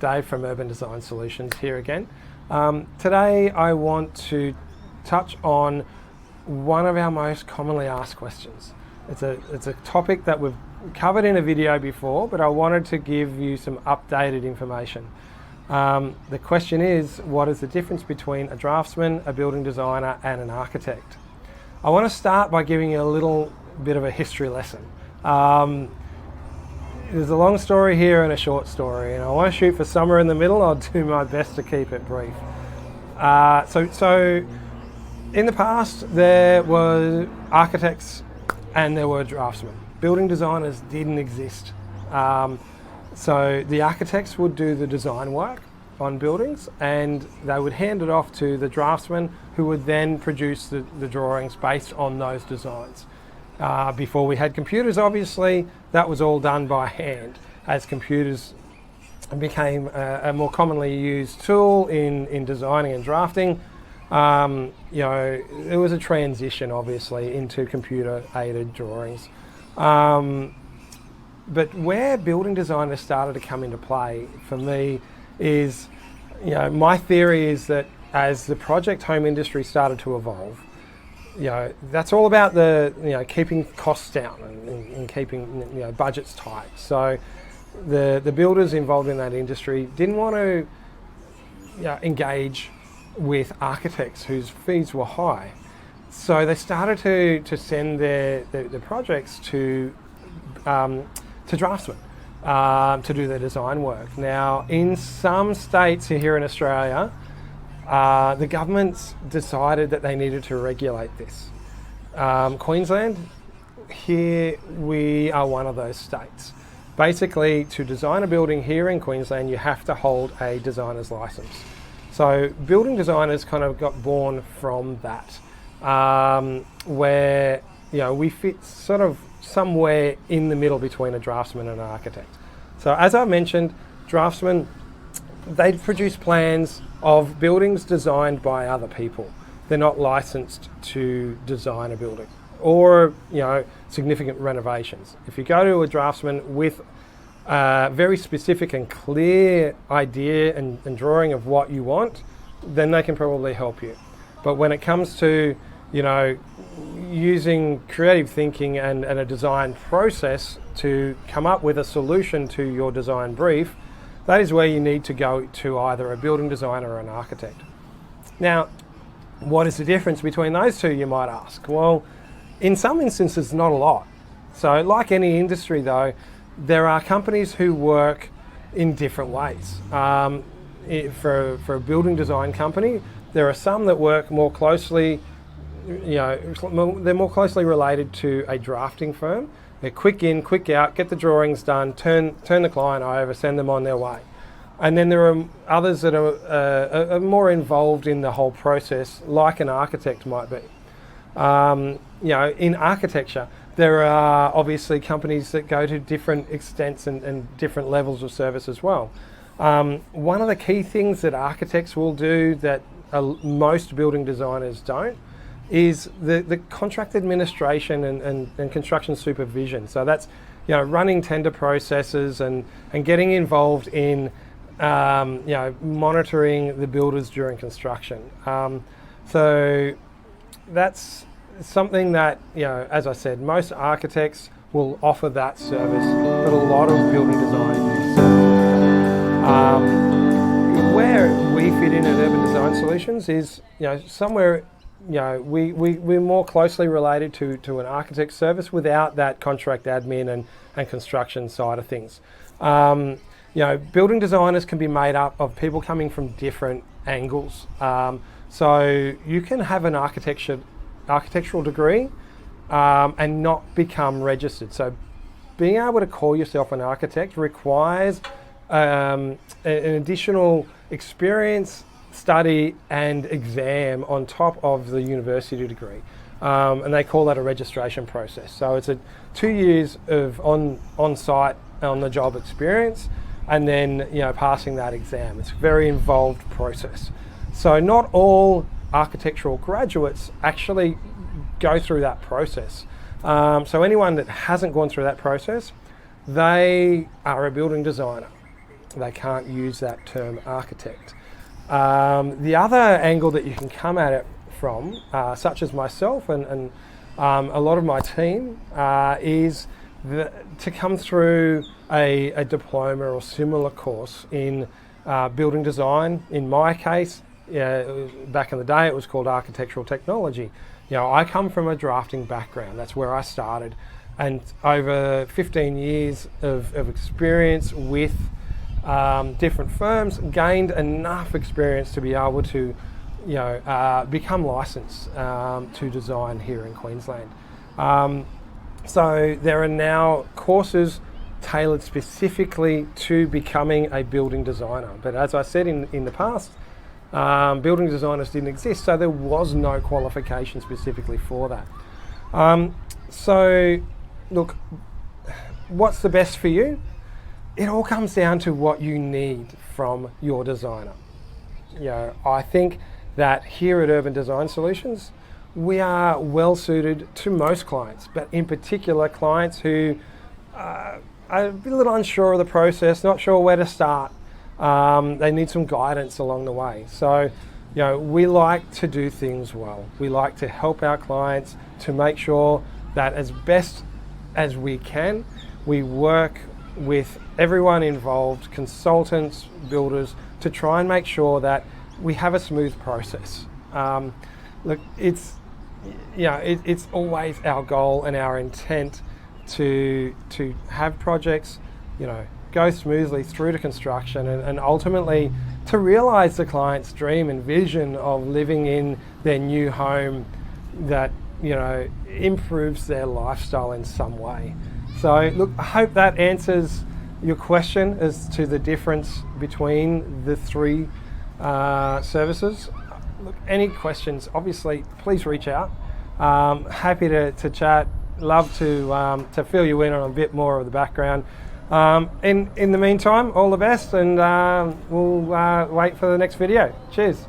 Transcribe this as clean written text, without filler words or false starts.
Dave from Urban Design Solutions here again. Today I want to touch on one of our most commonly asked questions. It's a topic that we've covered in a video before, but I wanted to give you some updated information. The question is, what is the difference between a draftsman, a building designer, and an architect? I want to start by giving you a little bit of a history lesson. There's a long story here and a short story, and I want to shoot for somewhere in the middle. I'll do my best to keep it brief. So in the past, there were architects and there were draftsmen. Building designers didn't exist. So the architects would do the design work on buildings, and they would hand it off to the draftsman, who would then produce the drawings based on those designs. Before we had computers, obviously, that was all done by hand. As computers became a more commonly used tool in designing and drafting, there was a transition, obviously, into computer-aided drawings. But where building designers started to come into play for me is, my theory is that as the project home industry started to evolve, that's all about keeping costs down and keeping budgets tight. So the builders involved in that industry didn't want to engage with architects whose fees were high. So they started to send their projects to draftsmen to do their design work. Now, in some states here in Australia, the governments decided that they needed to regulate this. Queensland, here we are one of those states. Basically, to design a building here in Queensland, you have to hold a designer's license. So building designers kind of got born from that, where we fit sort of somewhere in the middle between a draftsman and an architect. So as I mentioned, draftsmen, they produce plans of buildings designed by other people. They're not licensed to design a building or significant renovations. If you go to a draftsman with a very specific and clear idea and drawing of what you want, then they can probably help you. But when it comes to using creative thinking and a design process to come up with a solution to your design brief, that is where you need to go to either a building designer or an architect. Now, what is the difference between those two, you might ask? Well, in some instances, not a lot. So like any industry though, there are companies who work in different ways. For a building design company, there are some that work more closely, they're more closely related to a drafting firm. They're quick in, quick out, get the drawings done, turn the client over, send them on their way. And then there are others that are more involved in the whole process, like an architect might be. In architecture, there are obviously companies that go to different extents and different levels of service as well. One of the key things that architects will do that most building designers don't is the contract administration and construction supervision. So that's running tender processes and getting involved in monitoring the builders during construction. So that's something that as I said, most architects will offer that service, but a lot of building design where we fit in at Urban Design Solutions is somewhere we're more closely related to an architect service without that contract admin and construction side of things. Building designers can be made up of people coming from different angles. So you can have an architectural degree and not become registered. So being able to call yourself an architect requires an additional experience, study and exam on top of the university degree, and they call that a registration process. So it's 2 years of on-site, on-the-job experience, and then passing that exam. It's a very involved process. So not all architectural graduates actually go through that process. So anyone that hasn't gone through that process, they are a building designer. they can't use that term architect. The other angle that you can come at it from, such as myself and a lot of my team, is to come through a diploma or similar course in building design. In my case, back in the day it was called architectural technology. I come from a drafting background. That's where I started, and over 15 years of experience with different firms, gained enough experience to be able to become licensed to design here in Queensland. So there are now courses tailored specifically to becoming a building designer. But as I said in the past, building designers didn't exist, so there was no qualification specifically for that. So look, what's the best for you? It all comes down to what you need from your designer. I think that here at Urban Design Solutions, we are well suited to most clients, but in particular clients who are a little unsure of the process, not sure where to start. They need some guidance along the way. So, we like to do things well. We like to help our clients to make sure that as best as we can, we work with everyone involved, consultants, builders, to try and make sure that we have a smooth process. Look, it's always our goal and our intent to have projects, go smoothly through to construction and ultimately to realise the client's dream and vision of living in their new home that improves their lifestyle in some way. So look, I hope that answers your question as to the difference between the three services. Look, any questions, obviously, please reach out. Happy to chat. Love to fill you in on a bit more of the background. In the meantime, all the best, and we'll wait for the next video. Cheers.